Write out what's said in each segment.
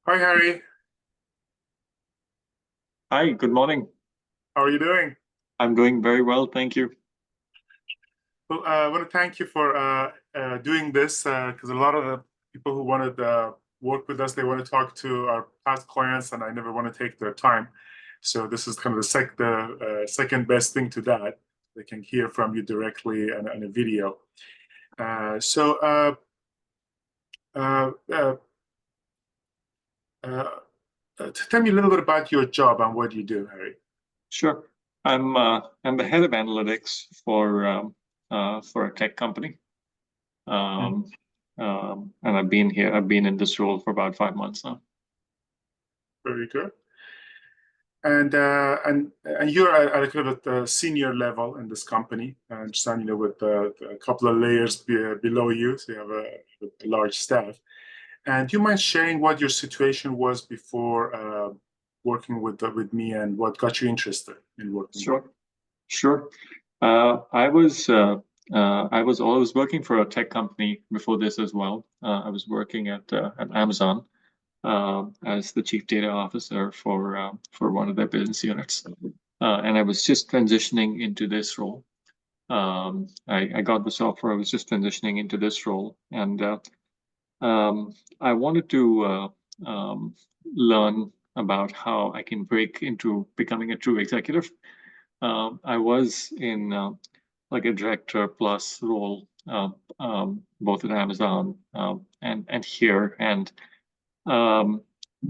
Hi, Harry. Hi, good morning. How are you doing? I'm doing very well, thank you. Well, I want to thank you for doing this because a lot of the people who wanted to work with us, they want to talk to our past clients, and I never want to take their time. So this is kind of the second best thing to that. They can hear from you directly in a video. Uh, so uh, uh, uh, uh, Tell me a little bit about your job and what you do, Harry. Sure. I'm the head of analytics for a tech company. Mm. Um, and I've been in this role for about 5 months now. Very good. And you're at a kind of a senior level in this company. I understand, with a couple of layers below you, so you have a large staff. And do you mind sharing what your situation was before working with me and what got you interested in working with Sure, sure. I was working for a tech company before this as well. I was working at Amazon as the chief data officer for one of their business units. And I was just transitioning into this role. I got this offer. I was just transitioning into this role, and I wanted to learn about how I can break into becoming a true executive. I was in like a director plus role, both at Amazon and here, and um,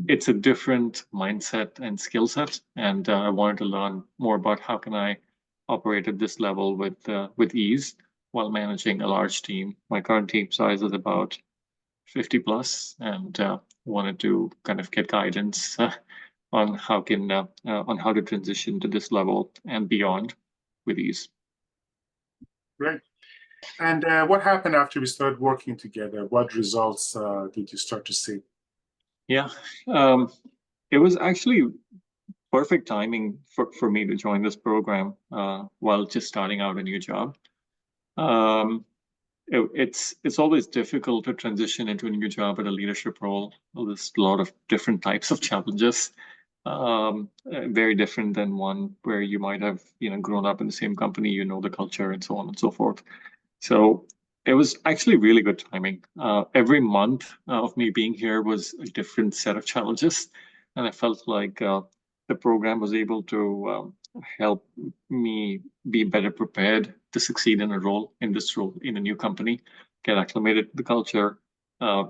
it's a different mindset and skill set, and I wanted to learn more about how can I operate at this level with ease while managing a large team. My current team size is about 50 plus, and wanted to kind of get guidance on how to transition to this level and beyond with ease. Great. And what happened after we started working together? What results did you start to see? Yeah, um, it was actually perfect timing for me to join this program while just starting out a new job. Um, it's always difficult to transition into a new job at a leadership role. Well, there's a lot of different types of challenges, very different than one where you might have grown up in the same company, you know the culture, and so on and so forth. So it was actually really good timing. Every month of me being here was a different set of challenges, and I felt like the program was able to help me be better prepared to succeed in a role in this role in a new company, get acclimated to the culture,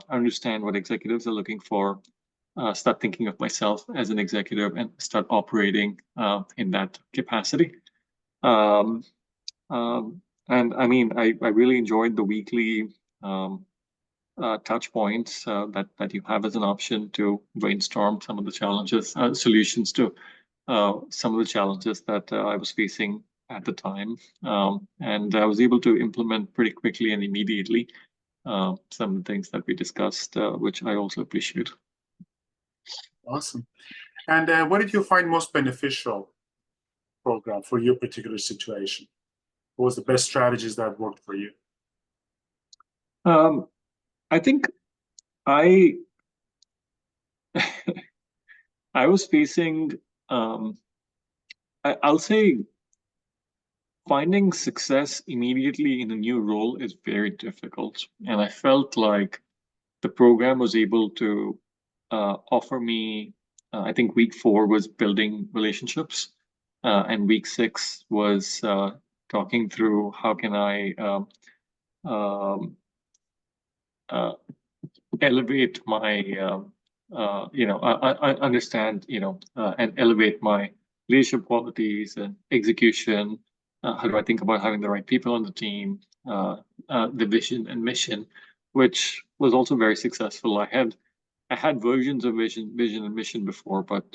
understand what executives are looking for, start thinking of myself as an executive, and start operating in that capacity. Um, um, and I mean, I really enjoyed the weekly um, touch points that you have as an option to brainstorm some of the challenges, solutions to some of the challenges that I was facing at the time. And I was able to implement pretty quickly and immediately some of the things that we discussed, which I also appreciate. Awesome. And what did you find most beneficial program for your particular situation? What was the best strategies that worked for you? Um, I think I I was facing um, I'll say finding success immediately in a new role is very difficult. And I felt like the program was able to offer me, I think week 4 was building relationships, and week 6 was talking through how can I um, uh, elevate my, I understand, and elevate my leadership qualities and execution. How do I think about having the right people on the team, the vision and mission, which was also very successful. I had versions of vision and mission before, but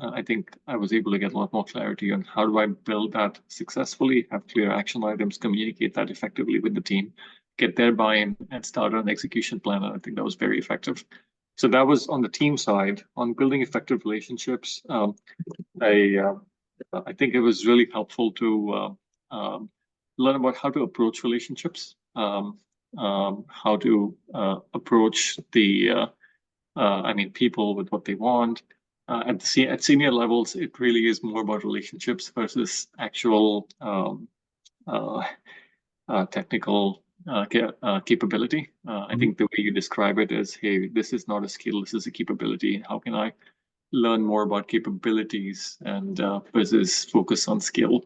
I think I was able to get a lot more clarity on how do I build that successfully, have clear action items, communicate that effectively with the team, get their buy-in, and start an execution plan. And I think that was very effective. So that was on the team side. On building effective relationships, I I think it was really helpful to learn about how to approach relationships, how to approach I mean, people with what they want. At senior levels, it really is more about relationships versus actual uh, technical capability. I think the way you describe it is, hey, this is not a skill, this is a capability. How can I learn more about capabilities and versus focus on skill?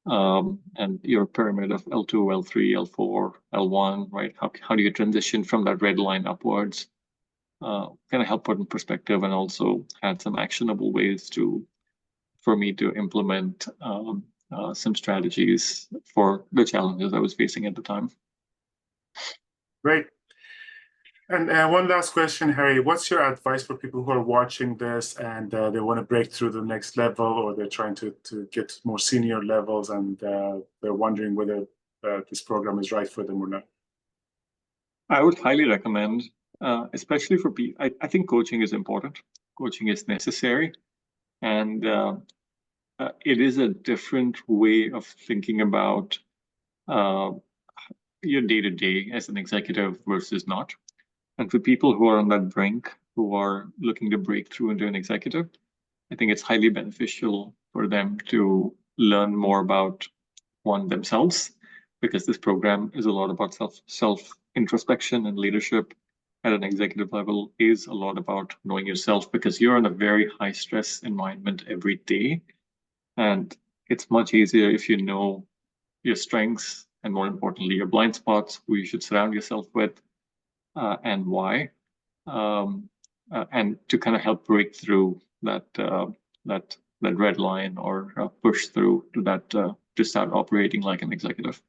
And your pyramid of L2, L3, L4, L1, right? How do you transition from that red line upwards? Kind of help put in perspective and also had some actionable ways for me to implement some strategies for the challenges I was facing at the time. Great. And one last question, Harry. What's your advice for people who are watching this and they want to break through the next level, or they're trying to get more senior levels and they're wondering whether this program is right for them or not? I would highly recommend, especially for people. I think coaching is important. Coaching is necessary, and it is a different way of thinking about uh, your day to day as an executive versus not. And for people who are on that brink, who are looking to break through into an executive, I think it's highly beneficial for them to learn more about one themselves, because this program is a lot about self introspection, and leadership at an executive level is a lot about knowing yourself, because you're in a very high stress environment every day, and it's much easier if you know your strengths and, more importantly, your blind spots, who you should surround yourself with, and why, and to kind of help break through that red line, or push through to that to start operating like an executive.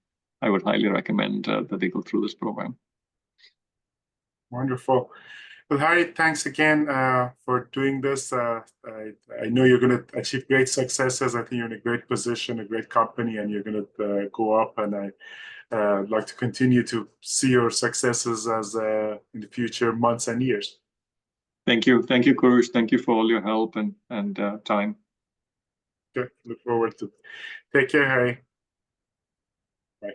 I would highly recommend that they go through this program. Wonderful. Well, Harry, thanks again for doing this. I know you're going to achieve great successes. I think you're in a great position, a great company, and you're going to go up. And I'd like to continue to see your successes as in the future months and years. Thank you, Kurush. Thank you for all your help and time. Okay, look forward to it. Take care, Harry. Bye.